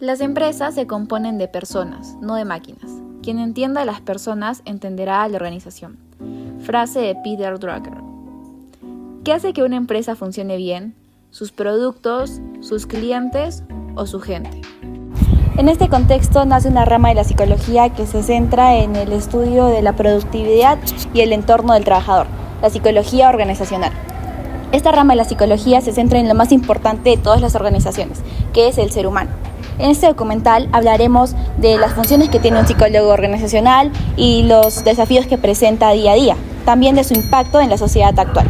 Las empresas se componen de personas, no de máquinas. Quien entienda a las personas entenderá a la organización. Frase de Peter Drucker. ¿Qué hace que una empresa funcione bien? ¿Sus productos, sus clientes o su gente? En este contexto nace una rama de la psicología que se centra en el estudio de la productividad y el entorno del trabajador, la psicología organizacional. Esta rama de la psicología se centra en lo más importante de todas las organizaciones, que es el ser humano. En este documental hablaremos de las funciones que tiene un psicólogo organizacional y los desafíos que presenta día a día, también de su impacto en la sociedad actual.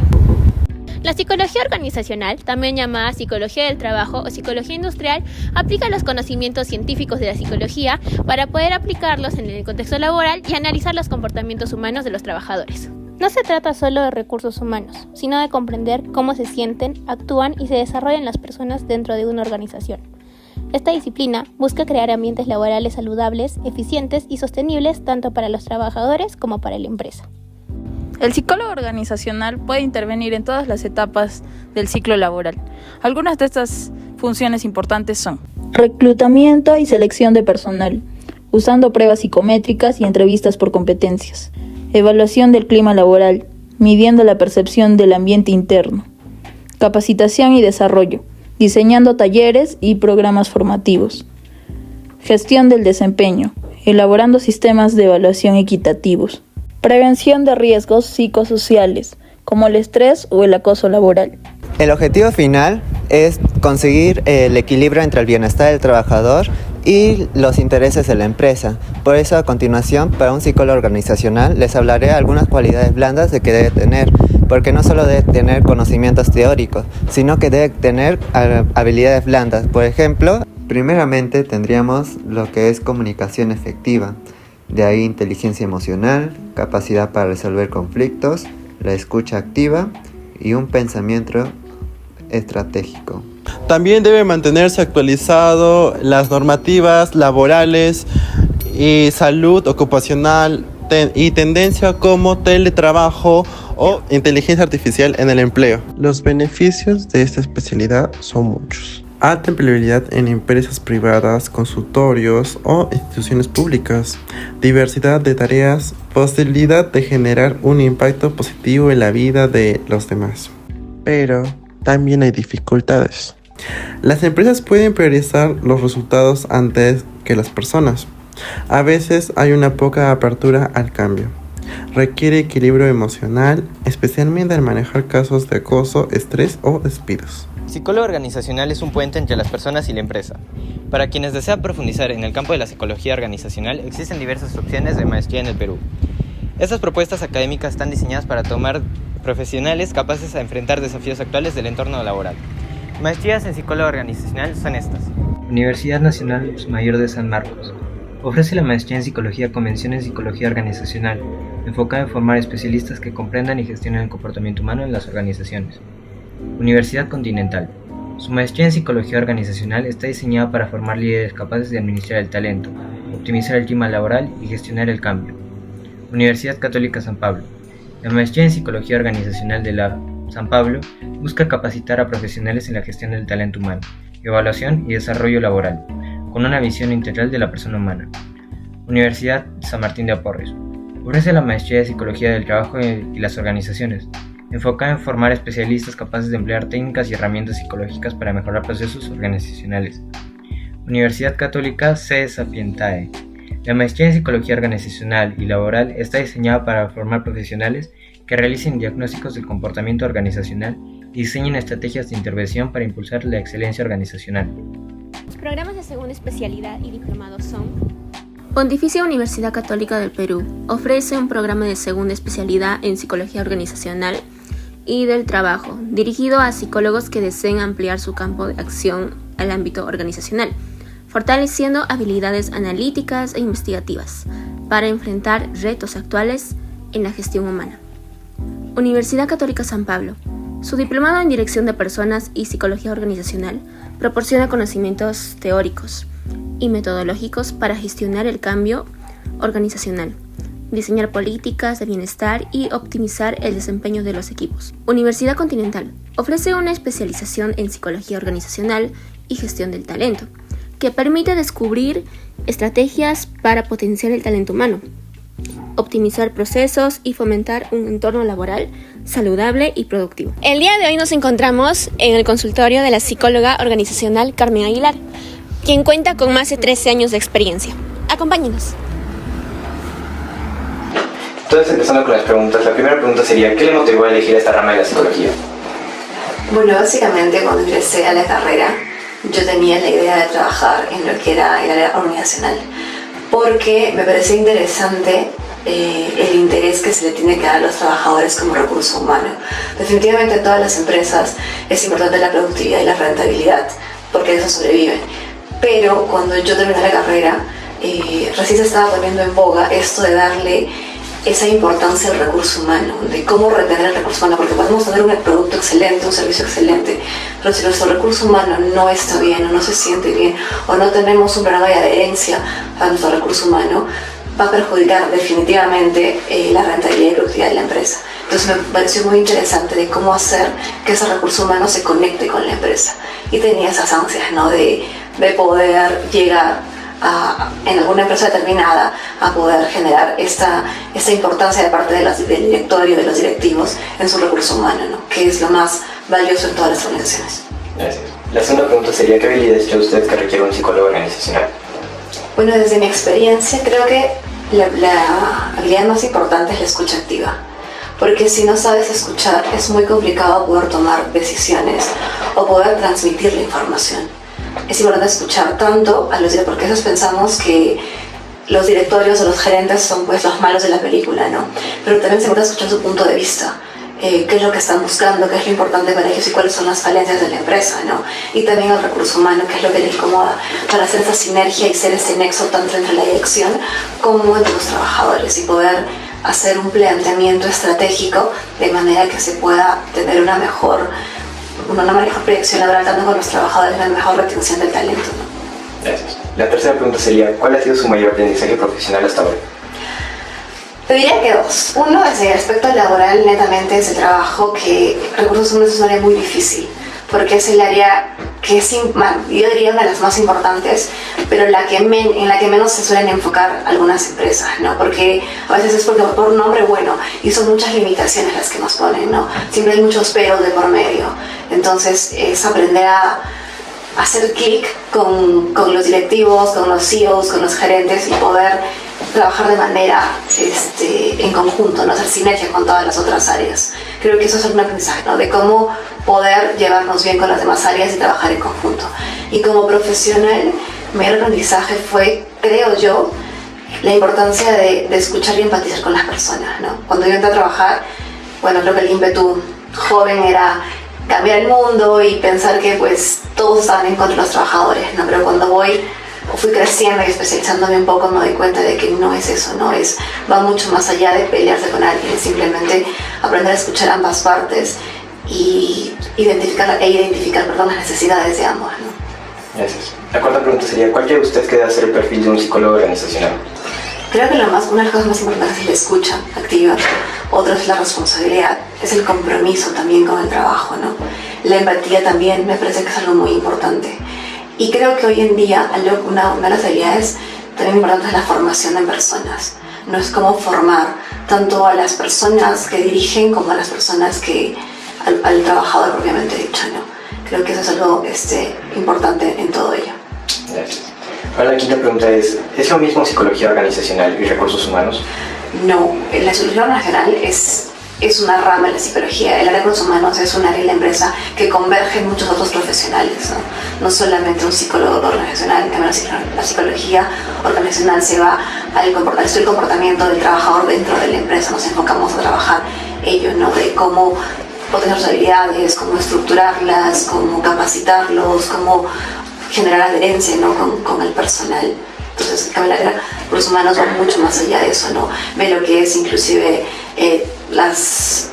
La psicología organizacional, también llamada psicología del trabajo o psicología industrial, aplica los conocimientos científicos de la psicología para poder aplicarlos en el contexto laboral y analizar los comportamientos humanos de los trabajadores. No se trata solo de recursos humanos, sino de comprender cómo se sienten, actúan y se desarrollan las personas dentro de una organización. Esta disciplina busca crear ambientes laborales saludables, eficientes y sostenibles tanto para los trabajadores como para la empresa. El psicólogo organizacional puede intervenir en todas las etapas del ciclo laboral. Algunas de estas funciones importantes son: reclutamiento y selección de personal, usando pruebas psicométricas y entrevistas por competencias; evaluación del clima laboral, midiendo la percepción del ambiente interno; capacitación y desarrollo, diseñando talleres y programas formativos; gestión del desempeño, elaborando sistemas de evaluación equitativos; prevención de riesgos psicosociales, como el estrés o el acoso laboral. El objetivo final es conseguir el equilibrio entre el bienestar del trabajador y los intereses de la empresa. Por eso, a continuación, para un psicólogo organizacional, les hablaré de algunas cualidades blandas de que debe tener, porque no solo debe tener conocimientos teóricos, sino que debe tener habilidades blandas. Por ejemplo, primeramente tendríamos lo que es comunicación efectiva. De ahí inteligencia emocional, capacidad para resolver conflictos, la escucha activa y un pensamiento estratégico. También debe mantenerse actualizado las normativas laborales y salud ocupacional y tendencia como teletrabajo o inteligencia artificial en el empleo. Los beneficios de esta especialidad son muchos. Alta empleabilidad en empresas privadas, consultorios o instituciones públicas. Diversidad de tareas. Posibilidad de generar un impacto positivo en la vida de los demás. Pero también hay dificultades. Las empresas pueden priorizar los resultados antes que las personas. A veces hay una poca apertura al cambio. Requiere equilibrio emocional, especialmente al manejar casos de acoso, estrés o despidos. Psicólogo organizacional es un puente entre las personas y la empresa. Para quienes desean profundizar en el campo de la psicología organizacional, existen diversas opciones de maestría en el Perú. Estas propuestas académicas están diseñadas para tomar profesionales capaces de enfrentar desafíos actuales del entorno laboral. Maestrías en psicólogo organizacional son estas. Universidad Nacional Mayor de San Marcos. Ofrece la maestría en Psicología Convención en Psicología Organizacional, enfocada en formar especialistas que comprendan y gestionen el comportamiento humano en las organizaciones. Universidad Continental. Su maestría en Psicología Organizacional está diseñada para formar líderes capaces de administrar el talento, optimizar el clima laboral y gestionar el cambio. Universidad Católica San Pablo. La maestría en Psicología Organizacional de la San Pablo busca capacitar a profesionales en la gestión del talento humano, evaluación y desarrollo laboral, con una visión integral de la persona humana. Universidad San Martín de Porres. Ofrece la maestría de Psicología del Trabajo y las Organizaciones, enfocada en formar especialistas capaces de emplear técnicas y herramientas psicológicas para mejorar procesos organizacionales. Universidad Católica C. Sapientiae. La maestría en Psicología Organizacional y Laboral está diseñada para formar profesionales que realicen diagnósticos del comportamiento organizacional y diseñen estrategias de intervención para impulsar la excelencia organizacional. Los programas de segunda especialidad y diplomados son: Pontificia Universidad Católica del Perú ofrece un programa de segunda especialidad en Psicología Organizacional y del Trabajo, dirigido a psicólogos que deseen ampliar su campo de acción al ámbito organizacional, fortaleciendo habilidades analíticas e investigativas para enfrentar retos actuales en la gestión humana. Universidad Católica San Pablo. Su diplomado en Dirección de Personas y Psicología Organizacional proporciona conocimientos teóricos y metodológicos para gestionar el cambio organizacional, diseñar políticas de bienestar y optimizar el desempeño de los equipos. Universidad Continental ofrece una especialización en Psicología Organizacional y Gestión del Talento, que permite descubrir estrategias para potenciar el talento humano, optimizar procesos y fomentar un entorno laboral saludable y productivo. El día de hoy nos encontramos en el consultorio de la psicóloga organizacional Carmen Aguilar, quien cuenta con más de 13 años de experiencia. Acompáñenos. Entonces, empezando con las preguntas, la primera pregunta sería, ¿qué le motivó a elegir esta rama de la psicología? Bueno, básicamente cuando ingresé a la carrera, yo tenía la idea de trabajar en lo que era el área organizacional, porque me parecía interesante el interés que se le tiene que dar a los trabajadores como recurso humano. Definitivamente en todas las empresas es importante la productividad y la rentabilidad, porque de eso sobreviven. Pero cuando yo terminé la carrera, recién se estaba poniendo en boga esto de darle esa importancia al recurso humano, de cómo retener el recurso humano, porque podemos tener un producto excelente, un servicio excelente, pero si nuestro recurso humano no está bien, o no se siente bien, o no tenemos un programa de adherencia a nuestro recurso humano, va a perjudicar definitivamente la rentabilidad y productividad de la empresa. Entonces me pareció muy interesante de cómo hacer que ese recurso humano se conecte con la empresa. Y tenía esas ansias, ¿no?, de poder llegar en alguna empresa determinada a poder generar esta importancia de parte del directorio, de los directivos, en su recurso humano, ¿no?, que es lo más valioso en todas las organizaciones. Gracias. La segunda pregunta sería, ¿qué habilidades cree usted que requiere un psicólogo organizacional? Bueno, desde mi experiencia creo que la habilidad más importante es la escucha activa, porque si no sabes escuchar es muy complicado poder tomar decisiones o poder transmitir la información. Es importante escuchar tanto a los directores, porque a veces pensamos que los directorios o los gerentes son pues los malos de la película, ¿no? Pero también es importante escuchar su punto de vista, qué es lo que están buscando, qué es lo importante para ellos y cuáles son las falencias de la empresa, ¿no? Y también el recurso humano, qué es lo que les incomoda, para hacer esa sinergia y ser ese nexo tanto entre la dirección como entre los trabajadores y poder hacer un planteamiento estratégico de manera que se pueda tener una mejor proyección laboral tanto con los trabajadores, una mejor retención del talento, ¿no? Gracias. La tercera pregunta sería, ¿cuál ha sido su mayor aprendizaje profesional hasta ahora? Te diría que dos. Uno, desde el aspecto laboral, netamente es el trabajo, que recursos humanos es un área muy difícil, porque es el área que es, yo diría, una de las más importantes, pero en la que menos se suelen enfocar algunas empresas, ¿no? Porque a veces es porque por un nombre bueno, y son muchas limitaciones las que nos ponen, ¿no? Siempre hay muchos peros de por medio. Entonces es aprender a hacer clic con los directivos, con los CEOs, con los gerentes y poder trabajar de manera en conjunto, ¿no?, hacer sinergia con todas las otras áreas. Creo que eso es un aprendizaje, ¿no?, de cómo poder llevarnos bien con las demás áreas y trabajar en conjunto. Y como profesional, mi mayor aprendizaje fue, creo yo, la importancia de escuchar y empatizar con las personas, ¿no? Cuando yo entré a trabajar, bueno, creo que el ímpetu joven era cambiar el mundo y pensar que pues todos estaban en contra de los trabajadores, ¿no? Pero cuando fui creciendo y especializándome un poco, me doy cuenta de que no es eso, va mucho más allá de pelearse con alguien, simplemente aprender a escuchar ambas partes y identificar las necesidades de ambos, ¿no? Gracias. La cuarta pregunta sería, ¿cuál cree usted que debe ser el perfil de un psicólogo organizacional? Creo que una de las cosas más importantes es la escucha activa, otra es la responsabilidad, es el compromiso también con el trabajo, ¿no? La empatía también me parece que es algo muy importante. Y creo que hoy en día una de las habilidades también importantes es la formación en personas. No es como formar tanto a las personas que dirigen como a las personas al trabajador propiamente dicho, ¿no? Creo que eso es algo importante en todo ello. Gracias. Ahora la quinta pregunta es lo mismo psicología organizacional y recursos humanos? No, la psicología organizacional es una rama de la psicología. El área de recursos humanos es un área de la empresa que converge en muchos otros profesionales, ¿no? No solamente un psicólogo organizacional, también la psicología organizacional se va al comportamiento del trabajador dentro de la empresa. Nos enfocamos a trabajar ello, ¿no?, de cómo potenciar sus habilidades, cómo estructurarlas, cómo capacitarlos, cómo generar adherencia, ¿no?, con el personal. Entonces, el área de recursos humanos va mucho más allá de eso, ¿no? Ve lo que es inclusive los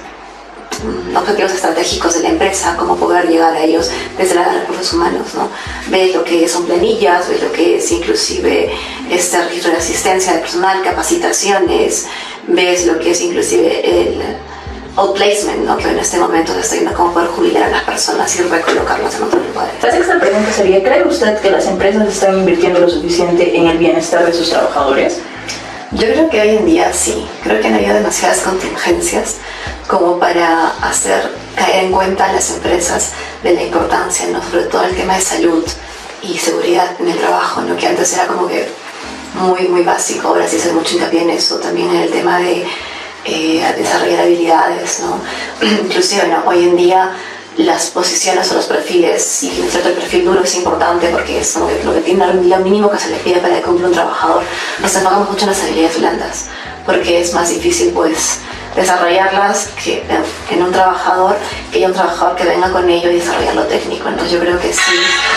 objetivos estratégicos de la empresa, cómo poder llegar a ellos desde la área de recursos humanos, ¿no? Ves lo que son planillas, ves lo que es inclusive registro de asistencia de personal, capacitaciones, ves lo que es inclusive outplacement, ¿no? Que en este momento se está viendo cómo poder jubilar a las personas y recolocarlas en otros lugares. La sexta pregunta sería, ¿cree usted que las empresas están invirtiendo lo suficiente en el bienestar de sus trabajadores? Yo creo que hoy en día sí. Creo que han habido demasiadas contingencias como para hacer caer en cuenta a las empresas de la importancia, ¿no? Sobre todo el tema de salud y seguridad en el trabajo, ¿no? Que antes era como que muy básico, ahora sí se hace mucho hincapié en eso, también en el tema de desarrollar habilidades, ¿no? Inclusive, ¿no? Hoy en día las posiciones o los perfiles, si bien es cierto el perfil duro es importante porque es lo que tiene lo mínimo que se le pide para cumplir un trabajador, nos enfocamos mucho en las habilidades blandas porque es más difícil pues desarrollarlas que en un trabajador, que haya un trabajador que venga con ello y desarrollar lo técnico. Entonces yo creo que sí,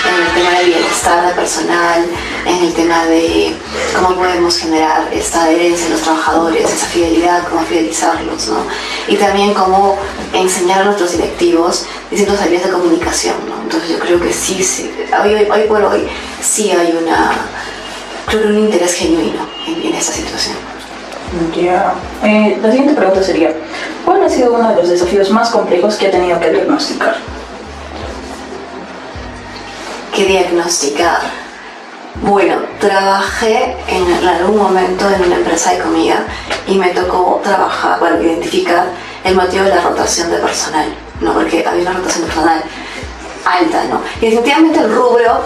en el tema del bienestar personal, en el tema de cómo podemos generar esta adherencia en los trabajadores, esa fidelidad, cómo fidelizarlos, ¿no? Y también cómo enseñar a nuestros directivos distintas habilidades de comunicación, ¿no? Entonces yo creo que sí, hoy por hoy sí hay un interés genuino en esta situación. Ya. La siguiente pregunta sería, ¿cuál ha sido uno de los desafíos más complejos que ha tenido que diagnosticar? ¿Qué diagnosticar? Bueno, trabajé en algún momento en una empresa de comida y me tocó identificar el motivo de la rotación de personal, ¿no? Porque había una rotación de personal alta, ¿no? Y definitivamente el rubro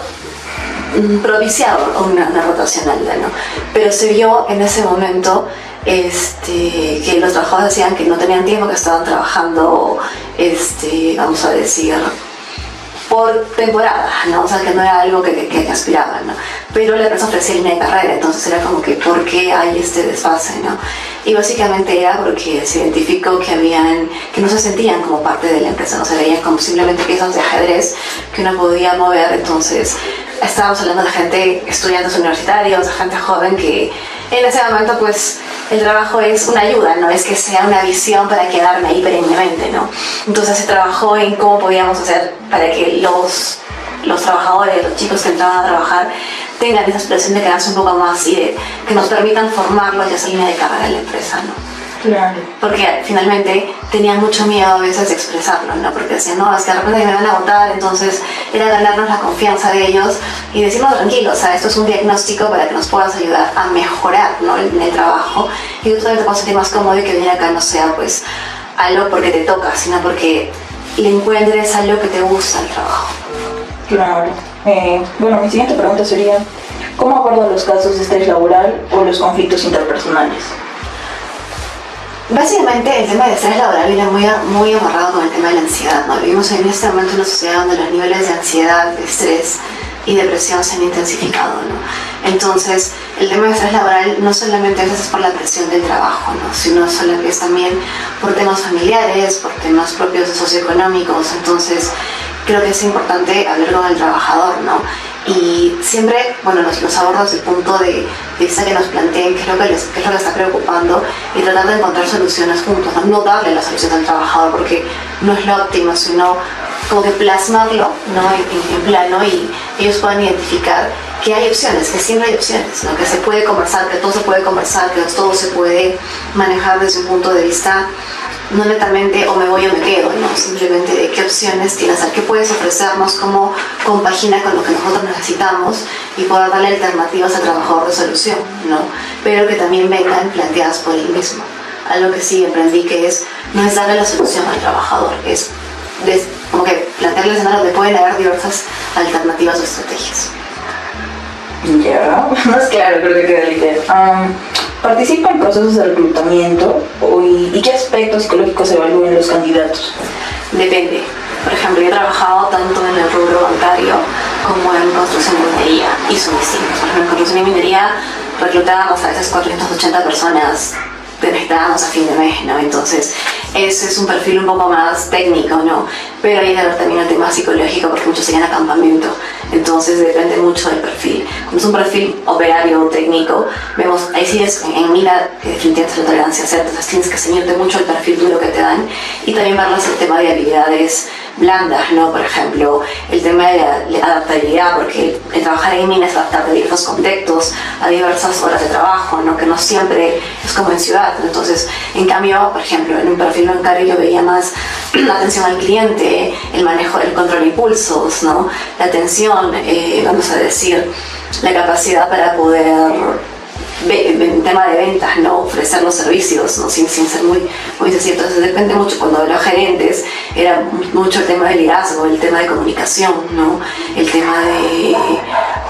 propiciaba una rotación alta, ¿no? Pero se vio en ese momento que los trabajadores decían que no tenían tiempo, que estaban trabajando, vamos a decir, por temporada, ¿no? O sea, que no era algo que aspiraban, ¿no? Pero la empresa ofrecía línea de carrera, entonces era como que, ¿por qué hay este desfase, no? Y básicamente era porque se identificó que no se sentían como parte de la empresa, no se veían como simplemente piezas de ajedrez que uno podía mover. Entonces estábamos hablando de gente, estudiantes universitarios, de gente joven que en ese momento pues el trabajo es una ayuda, no es que sea una visión para quedarme ahí perennemente, ¿no? Entonces se trabajó en cómo podíamos hacer para que los trabajadores, los chicos que entraban a trabajar tengan esa aspiración de quedarse un poco más y de que nos permitan formarlos y hacer línea de carrera en la empresa, ¿no? Claro. Porque finalmente tenían mucho miedo a veces de expresarlo, ¿no? Porque decían, no, es que de repente me van a votar, entonces era ganarnos la confianza de ellos y decirnos tranquilos, o sea, esto es un diagnóstico para que nos puedas ayudar a mejorar, ¿no? en el trabajo y tú también te puedas sentir más cómodo y que venir acá no sea pues algo porque te toca, sino porque le encuentres algo que te gusta al trabajo. Claro. Bueno, mi siguiente pregunta sería, ¿cómo aborda los casos de estrés laboral o los conflictos interpersonales? Básicamente el tema del estrés laboral viene muy amarrado con el tema de la ansiedad, ¿no? Vivimos en este momento en una sociedad donde los niveles de ansiedad, de estrés y depresión se han intensificado, ¿no? Entonces el tema del estrés laboral no solamente a veces es por la presión del trabajo, ¿no? Sino solamente es también por temas familiares, por temas propios socioeconómicos. Entonces creo que es importante hablar con el trabajador, ¿no? Y siempre, bueno, los abordo desde el punto de vista que nos planteen qué es lo que les está preocupando y tratar de encontrar soluciones juntos, ¿no? No darle la solución al trabajador porque no es lo óptimo, sino como que plasmarlo, ¿no? en plano y ellos puedan identificar que hay opciones, que siempre hay opciones, ¿no? Que se puede conversar, que todo se puede conversar, que todo se puede manejar desde un punto de vista no netamente o me voy o me quedo, ¿no? Simplemente de qué opciones tienes, qué puedes ofrecernos, cómo compagina con lo que nosotros necesitamos y poder darle alternativas al trabajador de solución, ¿no? Pero que también vengan planteadas por él mismo. Algo que sí aprendí que no es darle la solución al trabajador, es como que plantearle el escenario donde pueden haber diversas alternativas o estrategias. Ya, más claro, creo que queda la idea. ¿Participa en procesos de reclutamiento y qué aspectos psicológicos evalúan los candidatos? Depende. Por ejemplo, yo he trabajado tanto en el rubro bancario como en construcción y minería y son distintos. Por ejemplo, en construcción y minería reclutábamos a veces 480 personas que necesitábamos a fin de mes, ¿no? Entonces, ese es un perfil un poco más técnico, ¿no? Pero hay que ver también el tema psicológico porque muchos serían a campamento. Entonces, depende mucho del perfil. Como es un perfil operario o técnico, vemos, ahí sí es en mina que definitivamente es la tolerancia cero. Entonces, tienes que ceñirte mucho el perfil duro que te dan y también verlas el tema de habilidades blandas, ¿no? Por ejemplo, el tema de la adaptabilidad, porque el trabajar en mina es adaptarte a diversos contextos, a diversas horas de trabajo, ¿no? Que no siempre es como en ciudad. Entonces, en cambio, por ejemplo, en un perfil bancario yo veía más la atención al cliente, el manejo, el control de impulsos, ¿no? La atención, vamos a decir, la capacidad para poder, en tema de ventas, ¿no? Ofrecer los servicios, ¿no? Sin ser muy sencillo. Entonces depende mucho. Cuando los gerentes era mucho el tema de liderazgo, el tema de comunicación, ¿no? El tema de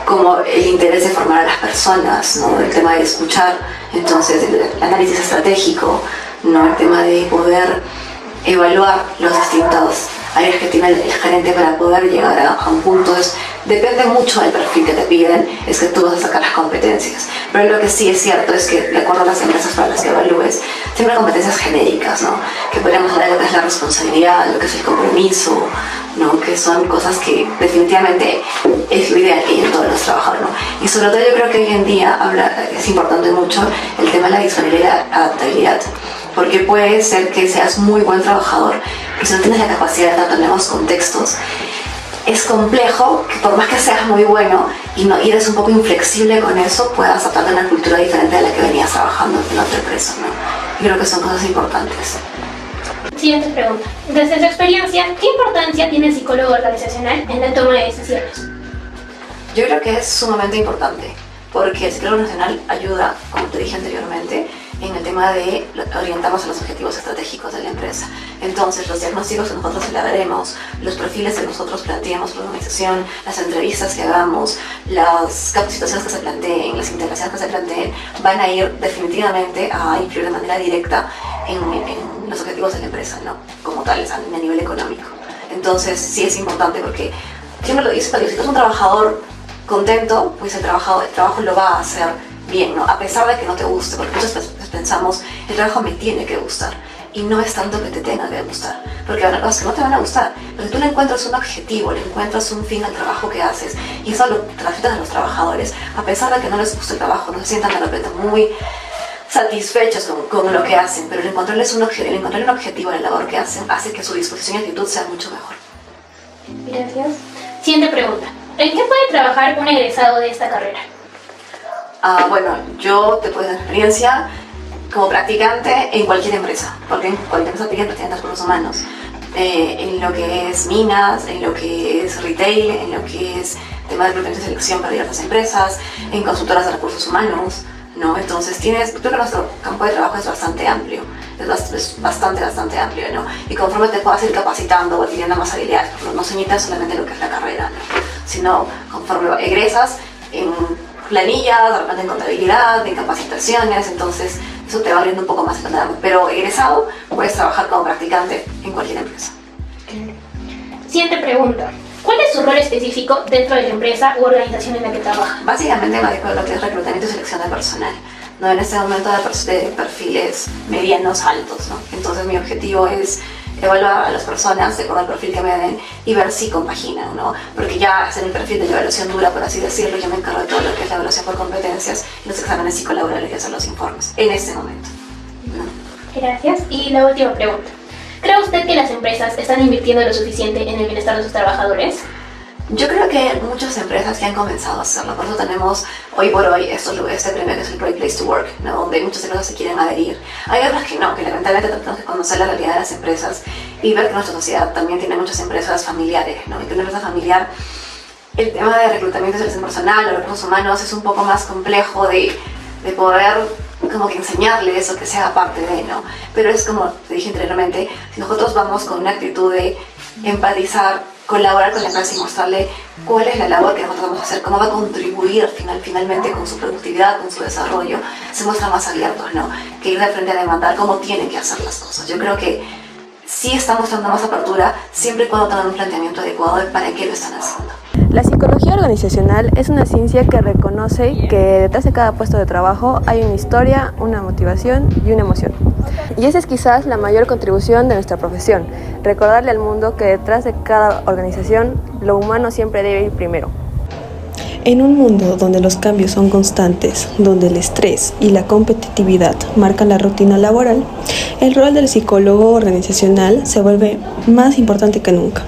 como el interés de formar a las personas, ¿no? El tema de escuchar, entonces el análisis estratégico, ¿no? El tema de poder evaluar los distintos áreas que tiene el gerente para poder llegar a un punto. Depende mucho del perfil que te piden, es que tú vas a sacar las competencias. Pero lo que sí es cierto es que, de acuerdo a las empresas para las que evalúes, siempre hay competencias genéricas, ¿no? Que podríamos hablar de lo que es la responsabilidad, lo que es el compromiso, ¿no? Que son cosas que definitivamente es lo ideal que hay en todos los trabajadores, ¿no? Y sobre todo yo creo que hoy en día es importante mucho el tema de la disponibilidad y la adaptabilidad. Porque puede ser que seas muy buen trabajador, pero si no tienes la capacidad de adaptarte a nuevos contextos, es complejo que por más que seas muy bueno y eres un poco inflexible con eso, puedas adaptarte a una cultura diferente de la que venías trabajando en otra empresa, ¿no? Y creo que son cosas importantes. Siguiente pregunta. Desde su experiencia, ¿qué importancia tiene el psicólogo organizacional en la toma de decisiones? Yo creo que es sumamente importante, porque el psicólogo organizacional ayuda, como te dije anteriormente, en el tema de orientarnos a los objetivos estratégicos de la empresa. Entonces, los diagnósticos que nosotros elaboremos, los perfiles que nosotros planteemos por la organización, las entrevistas que hagamos, las capacitaciones que se planteen, las integraciones que se planteen, van a ir definitivamente a influir de manera directa en los objetivos de la empresa, ¿no? Como tales, a nivel económico. Entonces, sí es importante porque, siempre lo dice, si tú eres un trabajador contento, pues el trabajo lo va a hacer bien, ¿no? A pesar de que no te guste, porque muchas veces pensamos, el trabajo me tiene que gustar, y no es tanto que te tenga que gustar, porque habrá cosas que no te van a gustar, pero si tú le encuentras un objetivo, le encuentras un fin al trabajo que haces, y eso lo transmites a los trabajadores, a pesar de que no les guste el trabajo, no se sientan de repente muy satisfechos con lo que hacen, pero el encontrarles un objetivo a la labor que hacen, hace que su disposición y actitud sea mucho mejor. Gracias. Siguiente pregunta. ¿En qué puede trabajar un egresado de esta carrera? Bueno, yo te puedo dar experiencia como practicante en cualquier empresa, porque en cualquier empresa tiene practicantes recursos humanos, en lo que es minas, en lo que es retail, en lo que es tema de reclutamiento y selección para diversas empresas, en consultoras de recursos humanos, ¿no? Entonces creo que nuestro campo de trabajo es bastante amplio, es bastante amplio, ¿no? Y conforme te puedas ir capacitando o adquiriendo más habilidades, no se limita solamente lo que es la carrera, ¿no? Sino conforme egresas en planillas, de repente en contabilidad, en capacitaciones, entonces eso te va abriendo un poco más el panorama. Pero egresado, puedes trabajar como practicante en cualquier empresa. Siguiente pregunta. ¿Cuál es su rol específico dentro de la empresa u organización en la que trabaja? Básicamente me dedico a lo que es reclutamiento y selección de personal, ¿no? En este momento de perfiles medianos altos, ¿no? Entonces mi objetivo es evaluar a las personas de acuerdo al perfil que me den y ver si compaginan, ¿no? Porque ya hacer el perfil de la evaluación dura, por así decirlo, yo me encargo de todo lo que es la evaluación por competencias y los exámenes psicolaborales y hacer los informes en este momento, ¿no? Gracias. Y la última pregunta. ¿Cree usted que las empresas están invirtiendo lo suficiente en el bienestar de sus trabajadores? Yo creo que hay muchas empresas que han comenzado a hacerlo, por eso tenemos hoy por hoy este premio que es el Great Place to Work, ¿no? Donde muchas empresas se quieren adherir. Hay otras que no, que lamentablemente tenemos que conocer la realidad de las empresas y ver que nuestra sociedad también tiene muchas empresas familiares, ¿no? Y que una empresa familiar, el tema de reclutamiento y selección personal o recursos humanos es un poco más complejo de poder como que enseñarles o que sea parte de, ¿no? Pero es como te dije anteriormente, si nosotros vamos con una actitud de empatizar, colaborar con la empresa y mostrarle cuál es la labor que nosotros vamos a hacer, cómo va a contribuir finalmente con su productividad, con su desarrollo, se muestran más abiertos, ¿no? Que ir de frente a demandar cómo tienen que hacer las cosas. Yo creo que sí están mostrando más apertura, siempre y cuando tengan un planteamiento adecuado de para qué lo están haciendo. La psicología organizacional es una ciencia que reconoce que detrás de cada puesto de trabajo hay una historia, una motivación y una emoción. Y esa es quizás la mayor contribución de nuestra profesión, recordarle al mundo que detrás de cada organización lo humano siempre debe ir primero. En un mundo donde los cambios son constantes, donde el estrés y la competitividad marcan la rutina laboral, el rol del psicólogo organizacional se vuelve más importante que nunca.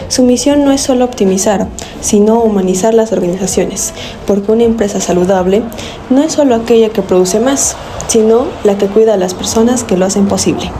Su misión no es solo optimizar, sino humanizar las organizaciones, porque una empresa saludable no es solo aquella que produce más, sino la que cuida a las personas que lo hacen posible.